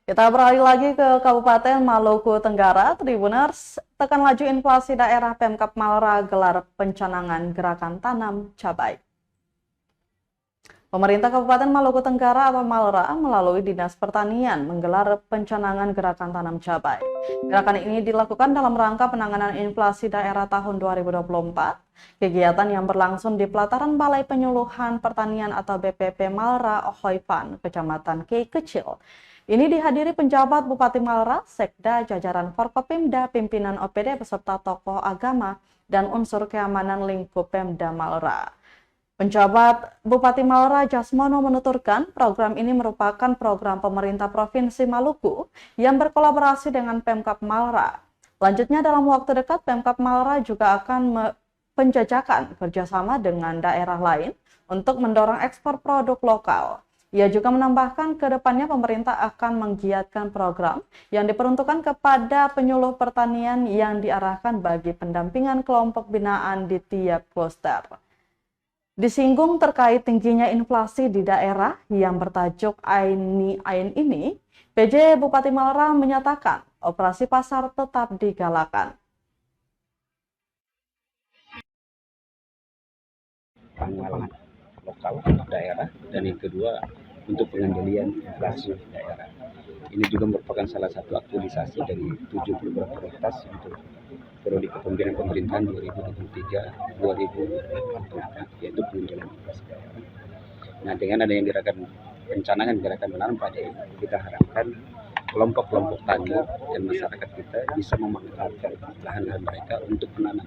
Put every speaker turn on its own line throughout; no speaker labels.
Kita beralih lagi ke Kabupaten Maluku Tenggara. Tribuners, tekan laju inflasi daerah Pemkab Malra gelar pencanangan gerakan tanam cabai. Pemerintah Kabupaten Maluku Tenggara atau Malra melalui Dinas Pertanian menggelar pencanangan gerakan tanam cabai. Gerakan ini dilakukan dalam rangka penanganan inflasi daerah tahun 2024. Kegiatan yang berlangsung di pelataran Balai Penyuluhan Pertanian atau BPP Malra Ohoipan, Kecamatan Kei Kecil. Ini dihadiri penjabat Bupati Malra, Sekda, jajaran Forkopimda, pimpinan OPD beserta tokoh agama dan unsur keamanan lingkup Pemda Malra. Penjabat Bupati Malra Jasmono menuturkan program ini merupakan program pemerintah Provinsi Maluku yang berkolaborasi dengan Pemkab Malra. Lanjutnya dalam waktu dekat Pemkab Malra juga akan penjajakan kerjasama dengan daerah lain untuk mendorong ekspor produk lokal. Ia juga menambahkan ke depannya pemerintah akan menggiatkan program yang diperuntukkan kepada penyuluh pertanian yang diarahkan bagi pendampingan kelompok binaan di tiap kloster. Disinggung terkait tingginya inflasi di daerah yang bertajuk Ain ini, PJ Bupati Malra menyatakan operasi pasar tetap digalakan.
Pengawalan lokal daerah dan yang kedua untuk pengendalian inflasi daerah. Ini juga merupakan salah satu aktualisasi dari 7 program prioritas untuk periode kepemimpinan pemerintahan 2023-2024, yaitu pengendalian inflasi daerah. Nah, dengan adanya gerakan pencanangan gerakan menanam padi, kita harapkan kelompok-kelompok tani dan masyarakat kita bisa memanfaatkan lahan-lahan mereka untuk menanam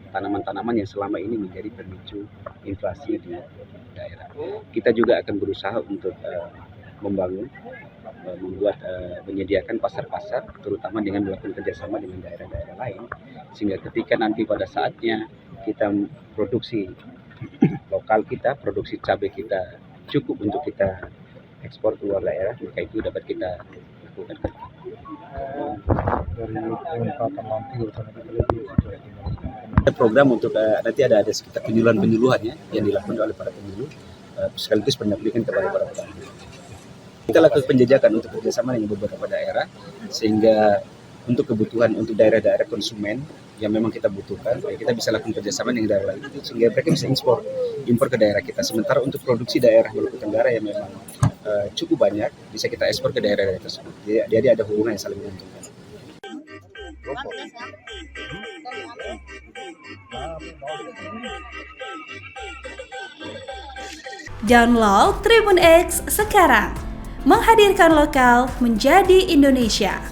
tanaman-tanaman yang selama ini menjadi pemicu inflasi di daerah. Kita juga akan berusaha untuk menyediakan pasar-pasar, terutama dengan melakukan kerjasama dengan daerah-daerah lain, sehingga ketika nanti pada saatnya kita produksi lokal kita, produksi cabai kita cukup untuk kita ekspor keluar daerah, maka itu dapat kita lakukan. Ada program untuk nanti ada sekitar penyuluhan-penyuluhannya yang dilakukan oleh para penyuluh, sekaligus pendampingan kepada para petani. Kita lakukan penjajakan untuk kerjasama dengan beberapa daerah, sehingga untuk kebutuhan untuk daerah-daerah konsumen yang memang kita butuhkan, kita bisa lakukan kerjasama dengan daerah itu, sehingga mereka bisa impor ke daerah kita. Sementara untuk produksi daerah Maluku Tenggara yang memang cukup banyak, bisa kita ekspor ke daerah-daerah tersebut. Jadi ada hubungan yang saling menguntungkan.
Download Tribun X sekarang, menghadirkan lokal menjadi Indonesia.